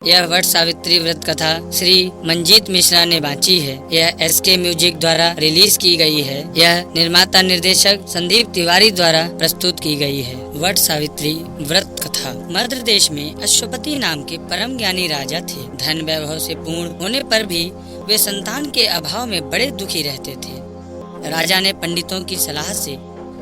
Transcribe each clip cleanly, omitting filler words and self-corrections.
यह वट सावित्री व्रत कथा श्री मंजीत मिश्रा ने बांची है। यह SK म्यूजिक द्वारा रिलीज की गई है। यह निर्माता निर्देशक संदीप तिवारी द्वारा प्रस्तुत की गई है। वट सावित्री व्रत कथा। मध्य देश में अश्वपति नाम के परम ज्ञानी राजा थे। धन वैभव से पूर्ण होने पर भी वे संतान के अभाव में बड़े दुखी रहते थे। राजा ने पंडितों की सलाह से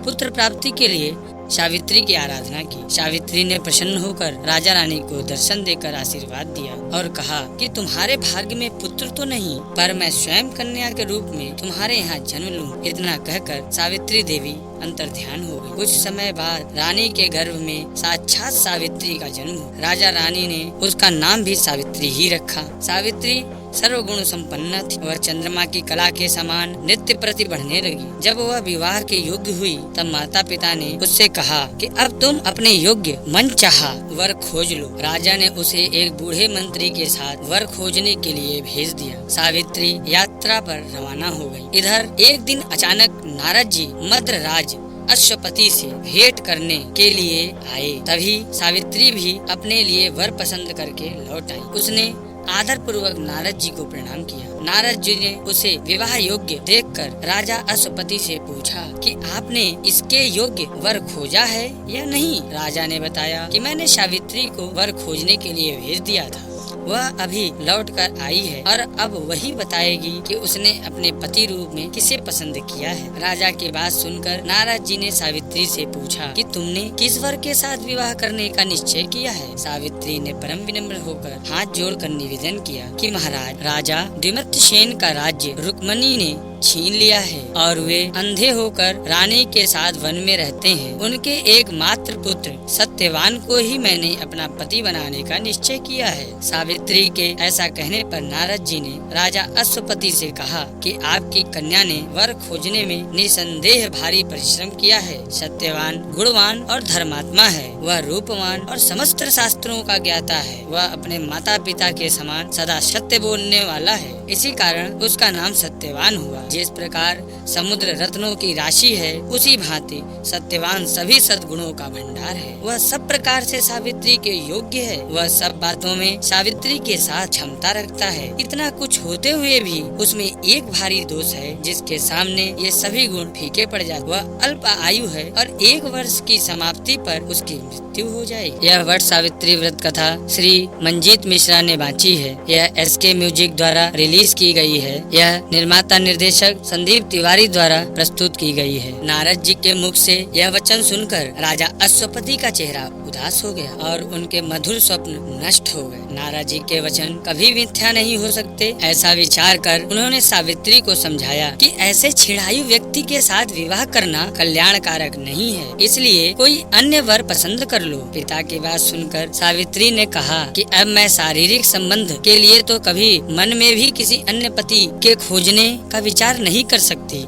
पुत्र प्राप्ति के लिए सावित्री की आराधना की। सावित्री ने प्रसन्न होकर राजा रानी को दर्शन देकर आशीर्वाद दिया और कहा कि तुम्हारे भाग्य में पुत्र तो नहीं, पर मैं स्वयं कन्या के रूप में तुम्हारे यहाँ जन्म लूं। इतना कहकर सावित्री देवी अंतर्ध्यान हो गई। कुछ समय बाद रानी के गर्भ में साक्षात सावित्री का जन्म हुआ। राजा रानी ने उसका नाम भी सावित्री ही रखा। सावित्री सर्वगुण संपन्न थी। वह चंद्रमा की कला के समान नित्य प्रति बढ़ने लगी। जब वह विवाह के योग्य हुई तब माता पिता ने उससे कहा कि अब तुम अपने योग्य मनचाहा वर खोज लो। राजा ने उसे एक बूढ़े मंत्री के साथ वर खोजने के लिए भेज दिया। सावित्री यात्रा पर रवाना हो गई। इधर एक दिन अचानक नारद जी मद्र राज अश्वपति से भेंट करने के लिए आए। तभी सावित्री भी अपने लिए वर पसंद करके लौट आई। उसने आदर पूर्वक नारद जी को प्रणाम किया। नारद जी ने उसे विवाह योग्य देखकर राजा अश्वपति से पूछा कि आपने इसके योग्य वर खोजा है या नहीं। राजा ने बताया कि मैंने सावित्री को वर खोजने के लिए भेज दिया था। वह अभी लौट कर आई है और अब वही बताएगी कि उसने अपने पति रूप में किसे पसंद किया है। राजा की बात सुनकर नारद जी ने सावित्री से पूछा कि तुमने किस वर के साथ विवाह करने का निश्चय किया है। सावित्री ने परम विनम्र होकर हाथ जोड़कर निवेदन किया कि महाराज, राजा द्विमतसेन का राज्य रुक्मणी ने छीन लिया है और वे अंधे होकर रानी के साथ वन में रहते हैं। उनके एकमात्र पुत्र सत्यवान को ही मैंने अपना पति बनाने का निश्चय किया है। सावित्री के ऐसा कहने पर नारद जी ने राजा अश्वपति से कहा कि आपकी कन्या ने वर खोजने में निसंदेह भारी परिश्रम किया है। सत्यवान गुणवान और धर्मात्मा है। वह रूपवान और समस्त शास्त्रों का ज्ञाता है। वह अपने माता पिता के समान सदा सत्य बोलने वाला है। इसी कारण उसका नाम सत्यवान हुआ। जिस प्रकार समुद्र रत्नों की राशि है, उसी भांति सत्यवान सभी सद्गुणों का भंडार है। वह सब प्रकार से सावित्री के योग्य है। वह सब बातों में सावित्री के साथ क्षमता रखता है। इतना कुछ होते हुए भी उसमें एक भारी दोष है जिसके सामने ये सभी गुण फीके पड़ जाते। वह अल्प आयु है और 1 वर्ष की समाप्ति पर उसकी मृत्यु हो जाएगी। यह वट सावित्री व्रत कथा श्री मंजीत मिश्रा ने बांची है। यह SK म्यूजिक द्वारा रिलीज की गई है। यह निर्माता निर्देशक संदीप तिवारी द्वारा प्रस्तुत की गई है। नारद जी के मुख से यह वचन सुनकर राजा अश्वपति का चेहरा उदास हो गया और उनके मधुर स्वप्न नष्ट हो गए। नारद जी के वचन कभी मिथ्या नहीं हो सकते। ऐसा विचार कर उन्होंने सावित्री को समझाया कि ऐसे छिड़ायु व्यक्ति के साथ विवाह करना कल्याणकारक नहीं है, इसलिए कोई अन्य वर पसंद कर लो। पिता की बात सुनकर सावित्री ने कहा कि अब मैं शारीरिक संबंध के लिए तो कभी मन में भी किसी अन्य पति के खोजने का विचार नहीं कर सकती।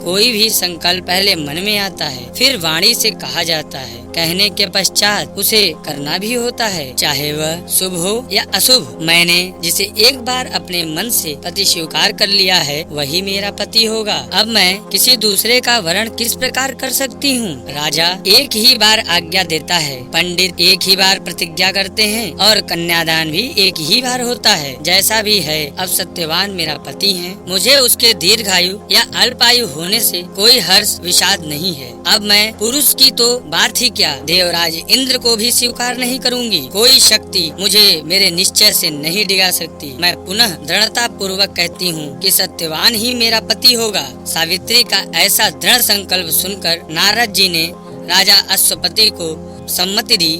कोई भी संकल्प पहले मन में आता है, फिर वाणी से कहा जाता है, कहने के पश्चात उसे करना भी होता है, चाहे वह शुभ हो या अशुभ। मैंने जिसे एक बार अपने मन से पति स्वीकार कर लिया है, वही मेरा पति होगा। अब मैं किसी दूसरे का वरण किस प्रकार कर सकती हूँ। राजा एक ही बार आज्ञा देता है, पंडित एक ही बार प्रतिज्ञा करते हैं और कन्यादान भी एक ही बार होता है। जैसा भी है, अब सत्यवान मेरा पति है। मुझे उसके दीर्घायु या अल्पायु होने से कोई हर्ष विषाद नहीं है। अब मैं पुरुष की तो बात ही क्या, देवराज इंद्र को भी स्वीकार नहीं करूंगी। कोई शक्ति मुझे मेरे निश्चय से नहीं डिगा सकती। मैं पुनः दृढ़ता पूर्वक कहती हूँ कि सत्यवान ही मेरा पति होगा। सावित्री का ऐसा दृढ़ संकल्प सुनकर नारद जी ने राजा अश्वपति को सम्मति दी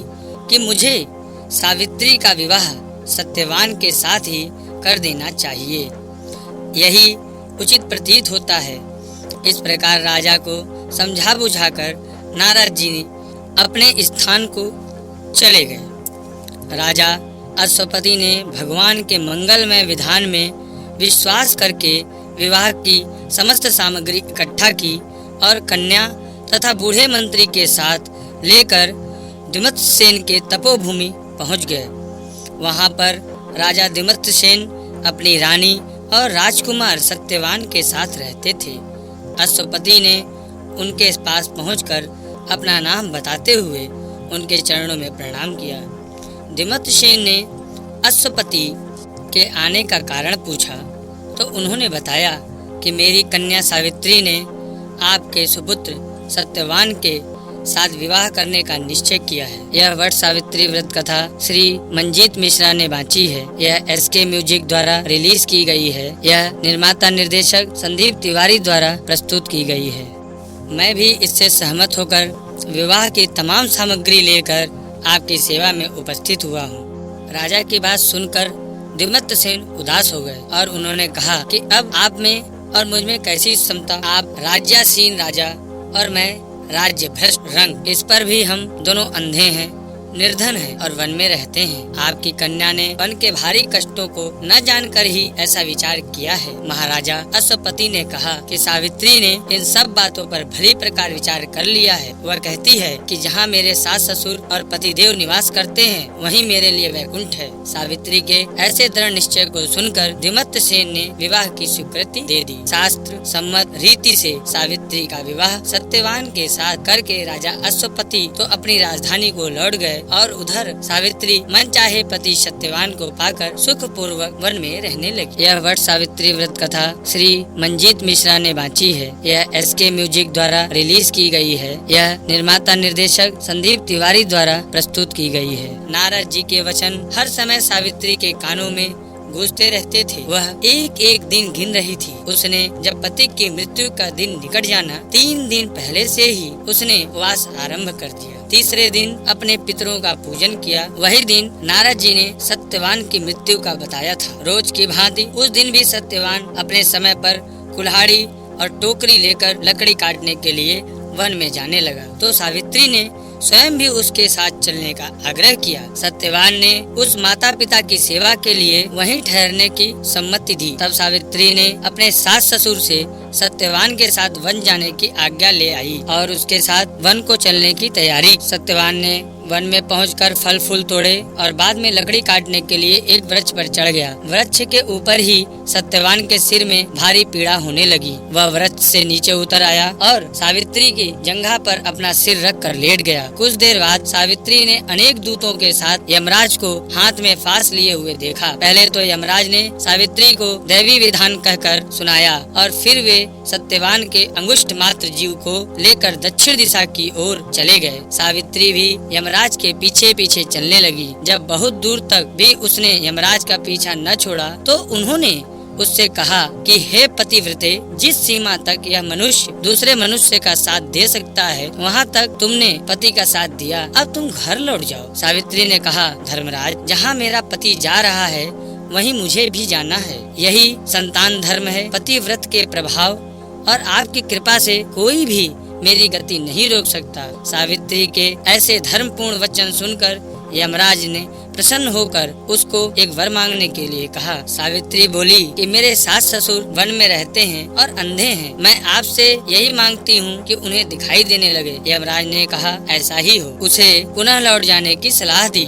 कि मुझे सावित्री का विवाह सत्यवान के साथ ही कर देना चाहिए। यही उचित प्रतीत होता है। इस प्रकार राजा को समझा बुझाकर नारद जी अपने स्थान को चले गए। राजा अश्वपति ने भगवान के मंगलमय विधान में विश्वास करके विवाह की समस्त सामग्री इकट्ठा की और कन्या तथा बूढ़े मंत्री के साथ लेकर द्विमतसेन के तपोभूमि पहुंच गए। वहां पर राजा द्विमतसेन अपनी रानी और राजकुमार सत्यवान के साथ रहते थे। अश्वपति ने उनके पास पहुंचकर अपना नाम बताते हुए उनके चरणों में प्रणाम किया। द्विमतसेन ने अश्वपति के आने का कारण पूछा तो उन्होंने बताया कि मेरी कन्या सावित्री ने आपके सुपुत्र सत्यवान के साथ विवाह करने का निश्चय किया है। यह वट सावित्री व्रत कथा श्री मंजीत मिश्रा ने बांची है। यह एसके म्यूजिक द्वारा रिलीज की गई है। यह निर्माता निर्देशक संदीप तिवारी द्वारा प्रस्तुत की गई है। मैं भी इससे सहमत होकर विवाह की तमाम सामग्री लेकर आपकी सेवा में उपस्थित हुआ हूँ। राजा की बात सुनकर दिमत्त सेन उदास हो गए और उन्होंने कहा कि अब आप में और मुझ में कैसी समता। आप राज्यासीन राजा और मैं राज्य भ्रष्ट रंग। इस पर भी हम दोनों अंधे हैं, निर्धन हैं और वन में रहते हैं। आपकी कन्या ने वन के भारी कष्टों को न जानकर ही ऐसा विचार किया है। महाराजा अश्वपति ने कहा कि सावित्री ने इन सब बातों पर भली प्रकार विचार कर लिया है। वह कहती है कि जहाँ मेरे सास ससुर और पतिदेव निवास करते हैं वहीं मेरे लिए वैकुंठ है। सावित्री के ऐसे दृढ़ निश्चय को सुनकर दिमत्त सेन ने विवाह की स्वीकृति दे दी। शास्त्र सम्मत रीति से सावित्री का विवाह सत्यवान के साथ करके राजा अश्वपति तो अपनी राजधानी को लौट गए और उधर सावित्री मन चाहे पति सत्यवान को पाकर सुख पूर्वक वन में रहने लगी। यह वट सावित्री व्रत कथा श्री मंजीत मिश्रा ने बांची है। यह एसके म्यूजिक द्वारा रिलीज की गई है। यह निर्माता निर्देशक संदीप तिवारी द्वारा प्रस्तुत की गई है। नारद जी के वचन हर समय सावित्री के कानों में गूंजते रहते थे। वह एक एक दिन गिन रही थी। उसने जब पति की मृत्यु का दिन निकट जाना 3 दिन पहले से ही उसने उपवास आरंभ कर दिया। तीसरे दिन अपने पितरों का पूजन किया। वही दिन नारद जी ने सत्यवान की मृत्यु का बताया था। रोज की भांति उस दिन भी सत्यवान अपने समय पर कुल्हाड़ी और टोकरी लेकर लकड़ी काटने के लिए वन में जाने लगा तो सावित्री ने स्वयं भी उसके साथ चलने का आग्रह किया। सत्यवान ने उस माता पिता की सेवा के लिए वहीं ठहरने की सम्मति दी। तब सावित्री ने अपने सास ससुर से सत्यवान के साथ वन जाने की आज्ञा ले आई और उसके साथ वन को चलने की तैयारी। सत्यवान ने वन में पहुंचकर फल फूल तोड़े और बाद में लकड़ी काटने के लिए एक वृक्ष पर चढ़ गया। वृक्ष के ऊपर ही सत्यवान के सिर में भारी पीड़ा होने लगी। वह वृक्ष से नीचे उतर आया और सावित्री की जंघा पर अपना सिर रख कर लेट गया। कुछ देर बाद सावित्री ने अनेक दूतों के साथ यमराज को हाथ में फांस लिए हुए देखा। पहले तो यमराज ने सावित्री को दैवी विधान कहकर सुनाया और फिर वे सत्यवान के अंगुष्ठ मात्र जीव को लेकर दक्षिण दिशा की ओर चले गए। सावित्री भी यमराज के पीछे पीछे चलने लगी। जब बहुत दूर तक भी उसने यमराज का पीछा न छोड़ा तो उन्होंने उससे कहा कि हे पतिव्रते, जिस सीमा तक यह मनुष्य दूसरे मनुष्य का साथ दे सकता है वहाँ तक तुमने पति का साथ दिया। अब तुम घर लौट जाओ। सावित्री ने कहा, धर्मराज, जहाँ मेरा पति जा रहा है वहीं मुझे भी जाना है। यही संतान धर्म है। पतिव्रत के प्रभाव और आपकी कृपा से कोई भी मेरी गति नहीं रोक सकता। सावित्री के ऐसे धर्मपूर्ण वचन सुनकर यमराज ने प्रसन्न होकर उसको एक वर मांगने के लिए कहा। सावित्री बोली कि मेरे सास ससुर वन में रहते हैं और अंधे हैं। मैं आपसे यही मांगती हूँ कि उन्हें दिखाई देने लगे। यमराज ने कहा, ऐसा ही हो। उसे पुनः लौट जाने की सलाह दी।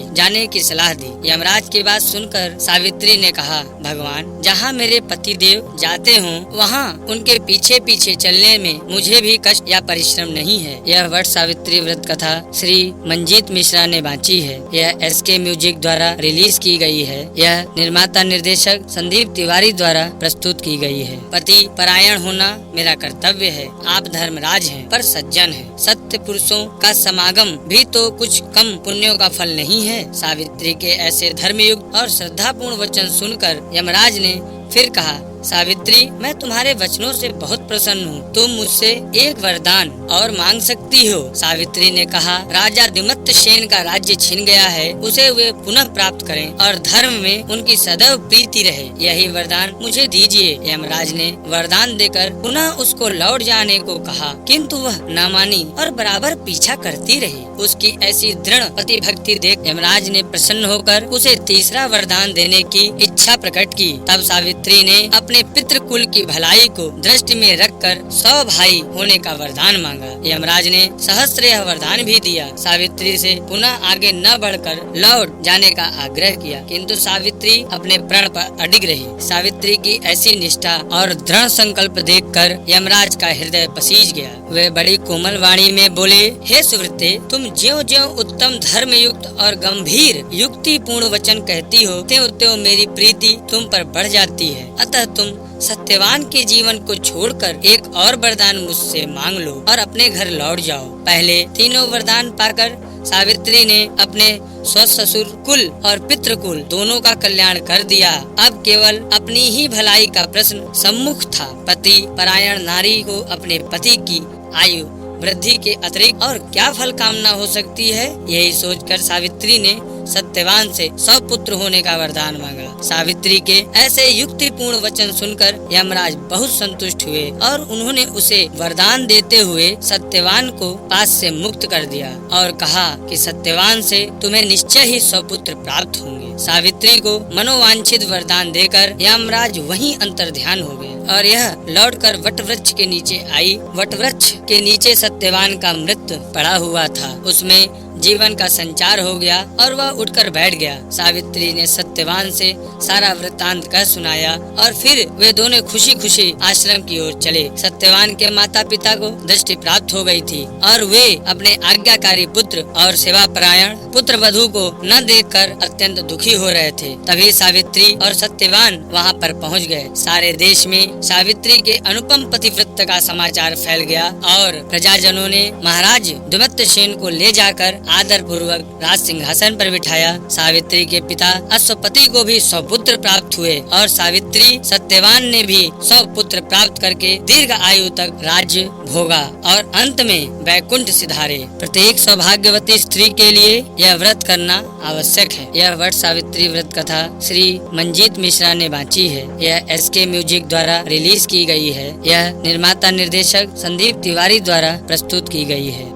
यमराज की बात सुनकर सावित्री ने कहा, भगवान, जहाँ मेरे पति देव जाते हों वहाँ उनके पीछे पीछे चलने में मुझे भी कष्ट या परिश्रम नहीं है। यह वट सावित्री व्रत कथा श्री मंजीत मिश्रा ने बांची है। यह एसके म्यूजिक द्वारा रिलीज की गई है। यह निर्माता निर्देशक संदीप तिवारी द्वारा प्रस्तुत की गई है। पति परायण होना मेरा कर्तव्य है। आप धर्मराज हैं पर सज्जन हैं। सत्य पुरुषों का समागम भी तो कुछ कम पुण्यों का फल नहीं है। सावित्री के ऐसे धर्मयुक्त और श्रद्धापूर्ण वचन सुनकर यमराज ने फिर कहा, सावित्री, मैं तुम्हारे वचनों से बहुत प्रसन्न हूँ। तुम मुझसे एक वरदान और मांग सकती हो। सावित्री ने कहा, राजा दिमत्त सेन का राज्य छिन गया है, उसे वे पुनः प्राप्त करें और धर्म में उनकी सदैव प्रीति रहे। यही वरदान मुझे दीजिए। यमराज ने वरदान देकर पुनः उसको लौट जाने को कहा, किंतु वह न मानी और बराबर पीछा करती रही। उसकी ऐसी दृढ़ पति भक्ति देख यमराज ने प्रसन्न होकर उसे तीसरा वरदान देने की इच्छा प्रकट की। तब सावित्री ने अपने अपने पितृ कुल की भलाई को दृष्टि में रखकर 100 भाई होने का वरदान मांगा। यमराज ने सहस्त्र यह वरदान भी दिया। सावित्री से पुनः आगे न बढ़कर लौट जाने का आग्रह किया, किंतु सावित्री अपने प्रण पर अडिग रही। सावित्री की ऐसी निष्ठा और दृढ़ संकल्प देखकर यमराज का हृदय पसीज गया। वे बड़ी कोमल वाणी में बोले, हे सुवृते, तुम ज्यों ज्यों उत्तम धर्म युक्त और गंभीर युक्ति पूर्ण वचन कहती हो, त्यों त्यों मेरी प्रीति तुम पर बढ़ जाती है। अतः तुम सत्यवान के जीवन को छोड़कर एक और वरदान मुझसे मांग लो और अपने घर लौट जाओ। पहले तीनों वरदान पाकर सावित्री ने अपने ससुर कुल और पितृकुल दोनों का कल्याण कर दिया। अब केवल अपनी ही भलाई का प्रश्न सम्मुख था। पति परायण नारी को अपने पति की आयु वृद्धि के अतिरिक्त और क्या फल कामना हो सकती है। यही सोचकर सावित्री ने सत्यवान से 100 पुत्र होने का वरदान मांगा। सावित्री के ऐसे युक्तिपूर्ण वचन सुनकर यमराज बहुत संतुष्ट हुए और उन्होंने उसे वरदान देते हुए सत्यवान को पास से मुक्त कर दिया और कहा कि सत्यवान से तुम्हें निश्चय ही 100 पुत्र प्राप्त होंगे। सावित्री को मनोवांछित वरदान देकर यमराज वहीं अंतर्ध्यान हो गए और यह लौटकर वटवृक्ष के नीचे आई। वटवृक्ष के नीचे सत्यवान का मृत पड़ा हुआ था। उसमें जीवन का संचार हो गया और वह उठकर बैठ गया। सावित्री ने सत्यवान से सारा वृत्तांत कह सुनाया और फिर वे दोनों खुशी खुशी आश्रम की ओर चले। सत्यवान के माता पिता को दृष्टि प्राप्त हो गई थी और वे अपने आज्ञाकारी पुत्र और सेवा परायण पुत्र वधू को न देखकर अत्यंत दुखी हो रहे थे। तभी सावित्री और सत्यवान वहां पर पहुंच गए। सारे देश में सावित्री के अनुपम पतिव्रत का समाचार फैल गया और प्रजाजनों ने महाराज दुमत्तसेन को ले जाकर आदर पूर्वक राज सिंहासन पर बिठाया। सावित्री के पिता अश्वपति को भी 100 पुत्र प्राप्त हुए और सावित्री सत्यवान ने भी 100 पुत्र प्राप्त करके दीर्घ आयु तक राज्य भोगा और अंत में वैकुंठ सिधारे। प्रत्येक सौभाग्यवती स्त्री के लिए यह व्रत करना आवश्यक है। यह वट सावित्री व्रत कथा श्री मंजीत मिश्रा ने बांची है। यह SK म्यूजिक द्वारा रिलीज की गई है। यह निर्माता निर्देशक संदीप तिवारी द्वारा प्रस्तुत की गई है।